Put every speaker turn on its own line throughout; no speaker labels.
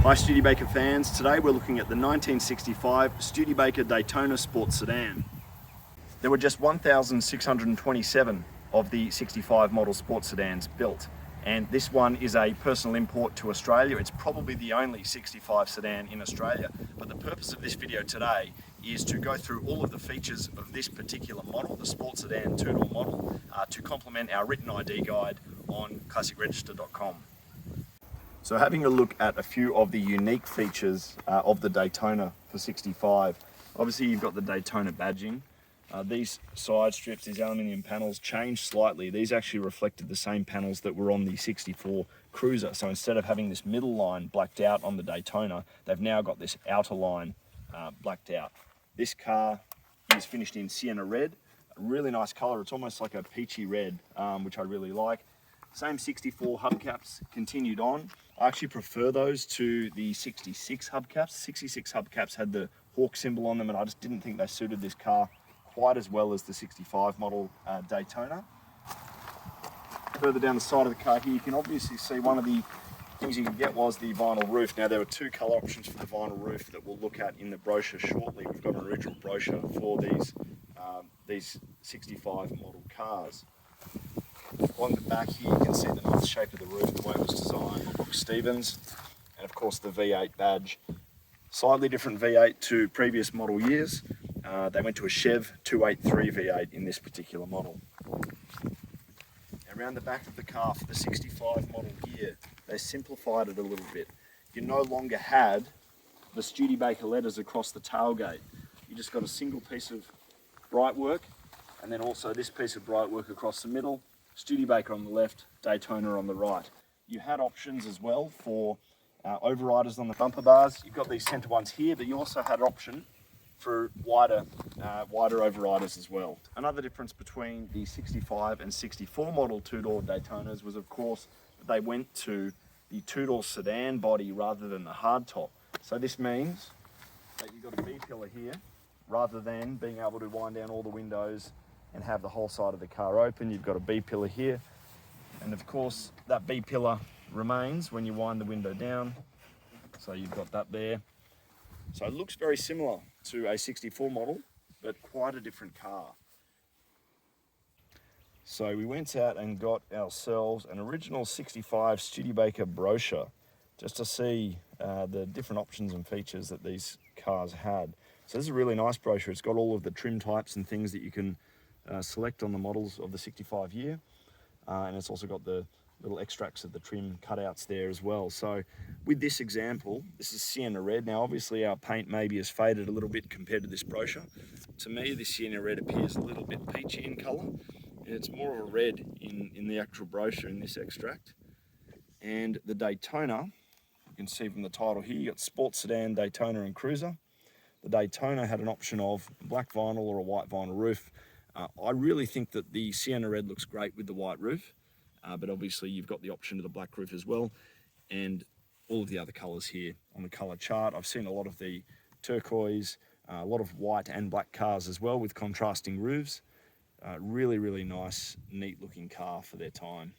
Hi Studebaker fans, today we're looking at the 1965 Studebaker Daytona Sport Sedan. There were just 1,627 of the 65 model sport sedans built, and this one is a personal import to Australia. It's probably the only 65 sedan in Australia, but the purpose of this video today is to go through all of the features of this particular model, the sport sedan two-door model, to complement our written ID guide on classicregister.com. So having a look at a few of the unique features of the Daytona for 65. Obviously you've got the Daytona badging. These side strips, these aluminium panels changed slightly. These actually reflected the same panels that were on the 64 Cruiser. So instead of having this middle line blacked out on the Daytona, they've now got this outer line blacked out. This car is finished in Sienna Red, a really nice color. It's almost like a peachy red, which I really like. Same 64 hubcaps continued on. I actually prefer those to the 66 hubcaps. 66 hubcaps had the hawk symbol on them, and I just didn't think they suited this car quite as well as the 65 model Daytona. Further down the side of the car here, you can obviously see one of the things you could get was the vinyl roof. Now there were two color options for the vinyl roof that we'll look at in the brochure shortly. We've got an original brochure for these 65 model cars. Along the back here, you can see the nice shape of the roof, the way it was designed by Brooks Stevens, and of course the V8 badge. Slightly different V8 to previous model years. They went to a Chev 283 V8 in this particular model. Around the back of the car for the 65 model here, they simplified it a little bit. You no longer had the Studebaker letters across the tailgate. You just got a single piece of brightwork, and then also this piece of brightwork across the middle. Studebaker on the left, Daytona on the right. You had options as well for overriders on the bumper bars. You've got these center ones here, but you also had an option for wider overriders as well. Another difference between the 65 and 64 model two-door Daytonas was, of course, that they went to the two-door sedan body rather than the hardtop. So this means that you've got a B-pillar here, rather than being able to wind down all the windows and have the whole side of the car open. You've got a B-pillar here, and of course that B-pillar remains when you wind the window down, so you've got that there. So it looks very similar to a 64 model, but quite a different car. So we went out and got ourselves an original 65 Studebaker brochure just to see the different options and features that these cars had. So this is a really nice brochure. It's got all of the trim types and things that you can select on the models of the 65 year, and it's also got the little extracts of the trim cutouts there as well. So with this example, this is Sienna Red. Now obviously our paint maybe has faded a little bit compared to this brochure. To me, the Sienna Red appears a little bit peachy in colour. It's more of a red in the actual brochure in this extract. And the Daytona, you can see from the title here, you got Sport Sedan, Daytona and Cruiser. The Daytona had an option of black vinyl or a white vinyl roof. I really think that the Sienna Red looks great with the white roof, but obviously you've got the option of the black roof as well, and all of the other colours here on the colour chart. I've seen a lot of the turquoise, a lot of white and black cars as well with contrasting roofs. Really, really nice, neat looking car for their time.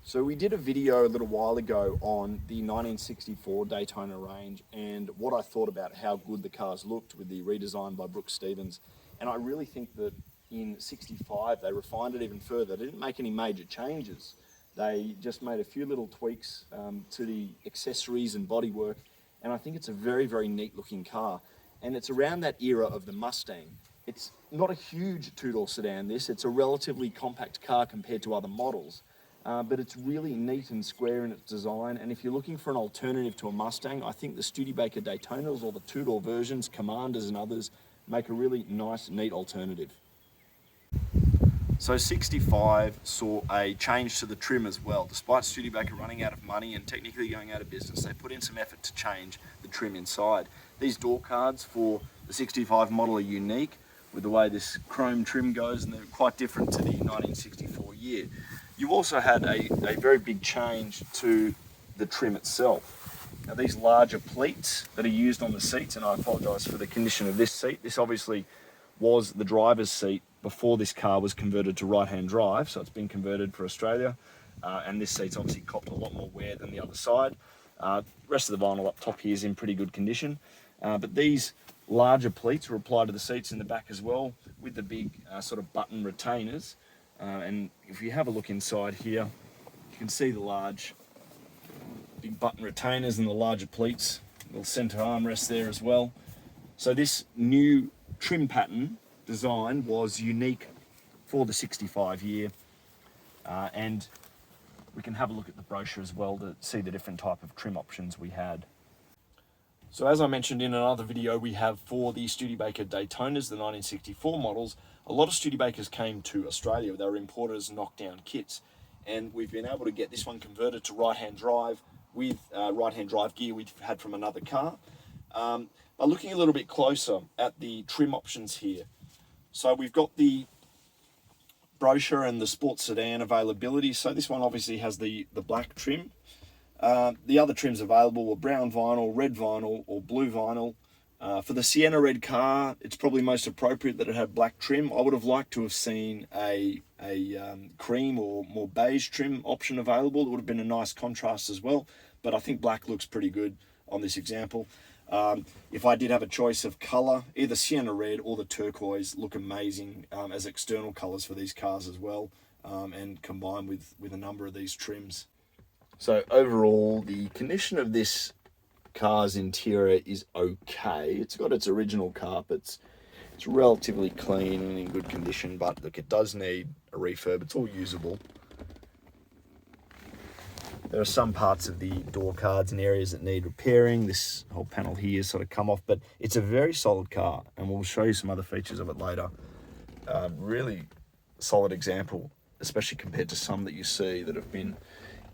So we did a video a little while ago on the 1964 Daytona range and what I thought about how good the cars looked with the redesign by Brooks Stevens. And I really think that in 65 they refined it even further. They didn't make any major changes. They just made a few little tweaks to the accessories and bodywork, and I think it's a very, very neat looking car. And it's around that era of the Mustang. It's not a huge two-door sedan, it's a relatively compact car compared to other models. But it's really neat and square in its design, and if you're looking for an alternative to a Mustang, I think the Studebaker Daytonas or the two-door versions, Commanders and others, make a really nice, neat alternative. So 65 saw a change to the trim as well. Despite Studebaker running out of money and technically going out of business, they put in some effort to change the trim inside. These door cards for the 65 model are unique with the way this chrome trim goes, and they're quite different to the 1964 year. You also had a very big change to the trim itself. Now these larger pleats that are used on the seats, and I apologise for the condition of this seat, this obviously was the driver's seat before this car was converted to right-hand drive, so it's been converted for Australia, and this seat's obviously copped a lot more wear than the other side. Rest of the vinyl up top here is in pretty good condition. But these larger pleats were applied to the seats in the back as well, with the big sort of button retainers. And if you have a look inside here, you can see the large big button retainers and the larger pleats, little centre armrest there as well. So this new trim pattern design was unique for the 65 year, and we can have a look at the brochure as well to see the different type of trim options we had. So as I mentioned in another video we have for the Studebaker Daytonas, the 1964 models, a lot of Studebakers came to Australia. They were imported as knockdown kits, and we've been able to get this one converted to right-hand drive with right-hand drive gear we've had from another car. But looking a little bit closer at the trim options here, so we've got the brochure and the Sport Sedan availability. So this one obviously has the black trim. The other trims available were brown vinyl, red vinyl, or blue vinyl. For the Sienna Red car, it's probably most appropriate that it had black trim. I would have liked to have seen a cream or more beige trim option available. It would have been a nice contrast as well, but I think black looks pretty good on this example. If I did have a choice of colour, either Sienna Red or the turquoise look amazing as external colours for these cars as well, and combined with a number of these trims. So overall, the condition of this car's interior is okay. It's got its original carpets. It's relatively clean and in good condition, but look, it does need a refurb. It's all usable. There are some parts of the door cards and areas that need repairing. This whole panel here has sort of come off, but it's a very solid car, and we'll show you some other features of it later. Really solid example, especially compared to some that you see that have been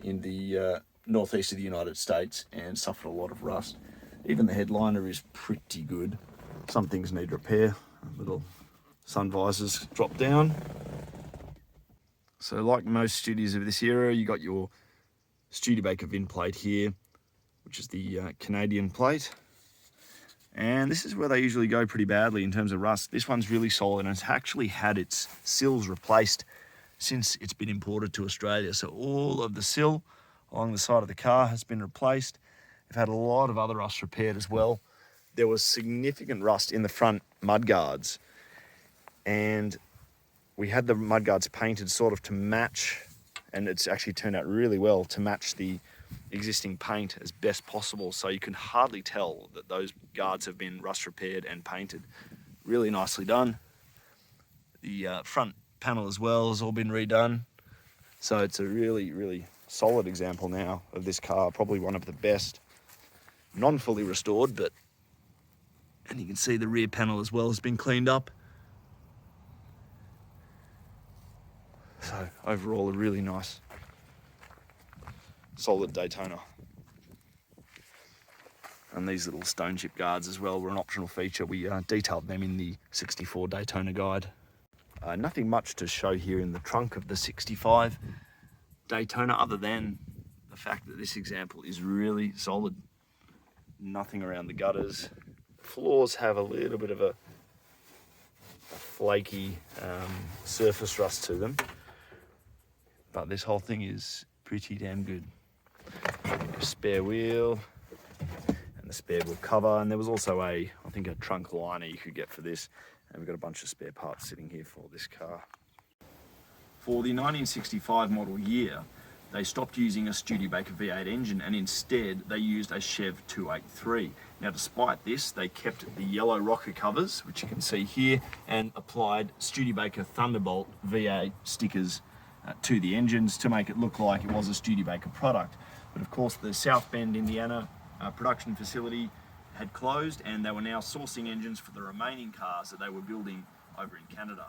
in the northeast of the United States and suffered a lot of rust. Even the headliner is pretty good. Some things need repair. Little sun visors drop down. So like most Studies of this era, you got your Studebaker VIN plate here, which is the Canadian plate. And this is where they usually go pretty badly in terms of rust. This one's really solid, and it's actually had its sills replaced since it's been imported to Australia. So all of the sill along the side of the car has been replaced. We've had a lot of other rust repaired as well. There was significant rust in the front mudguards, and we had the mudguards painted sort of to match, and it's actually turned out really well to match the existing paint as best possible, so you can hardly tell that those guards have been rust repaired and painted. Really nicely done. The front panel as well has all been redone, so it's a really solid example now of this car, probably one of the best, non-fully restored, but, and you can see the rear panel as well has been cleaned up. So overall, a really nice solid Daytona. And these little stone chip guards as well were an optional feature. We detailed them in the 64 Daytona guide. Nothing much to show here in the trunk of the 65 Daytona, other than the fact that this example is really solid. Nothing around the gutters. Floors have a little bit of a flaky surface rust to them, but this whole thing is pretty damn good. Spare wheel and the spare wheel cover, and there was also I think a trunk liner you could get for this, and we've got a bunch of spare parts sitting here for this car. For the 1965 model year, they stopped using a Studebaker V8 engine, and instead they used a Chev 283. Now despite this, they kept the yellow rocker covers, which you can see here, and applied Studebaker Thunderbolt V8 stickers to the engines to make it look like it was a Studebaker product. But of course the South Bend, Indiana production facility had closed, and they were now sourcing engines for the remaining cars that they were building over in Canada.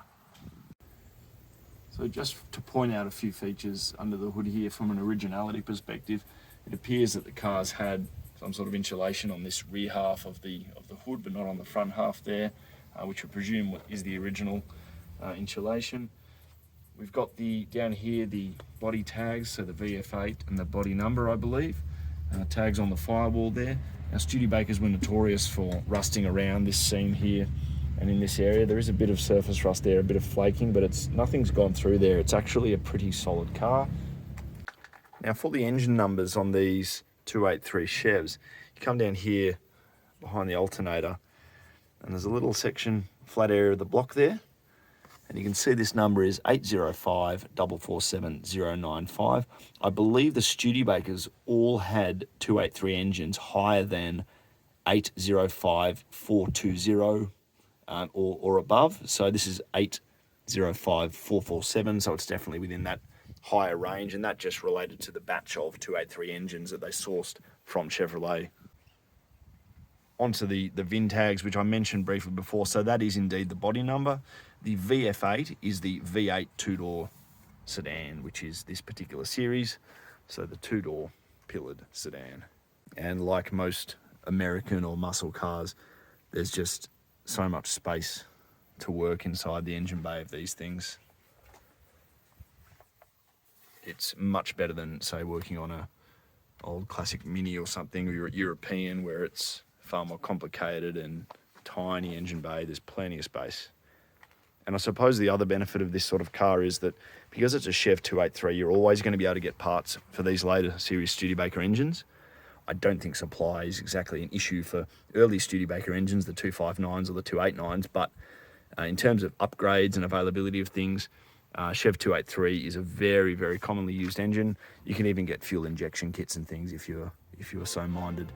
So just to point out a few features under the hood here from an originality perspective, it appears that the cars had some sort of insulation on this rear half of the hood, but not on the front half there, which I presume is the original insulation. We've got down here the body tags, so the VF8 and the body number, I believe, tags on the firewall there. Now Studebakers were notorious for rusting around this seam here and in this area. There is a bit of surface rust there, a bit of flaking, but nothing's gone through there. It's actually a pretty solid car. Now for the engine numbers on these 283 Chevs. You come down here behind the alternator, and there's a little section, flat area of the block there. And you can see this number is 805 447 095. I believe the Studebakers all had 283 engines higher than 805 420 or above. So this is 805 447, so it's definitely within that higher range, and that just related to the batch of 283 engines that they sourced from Chevrolet. Onto the VIN tags, which I mentioned briefly before. So that is indeed the body number. The VF8 is the V8 two-door sedan, which is this particular series. So the two-door pillared sedan. And like most American or muscle cars, there's just so much space to work inside the engine bay of these things. It's much better than, say, working on a old classic Mini or something, or European, where it's far more complicated and tiny engine bay. There's plenty of space. And I suppose the other benefit of this sort of car is that because it's a Chev 283, you're always going to be able to get parts for these later series Studebaker engines. I don't think supply is exactly an issue for early Studebaker engines, the 259s or the 289s, but in terms of upgrades and availability of things, Chev 283 is a very, very commonly used engine. You can even get fuel injection kits and things if you're so minded.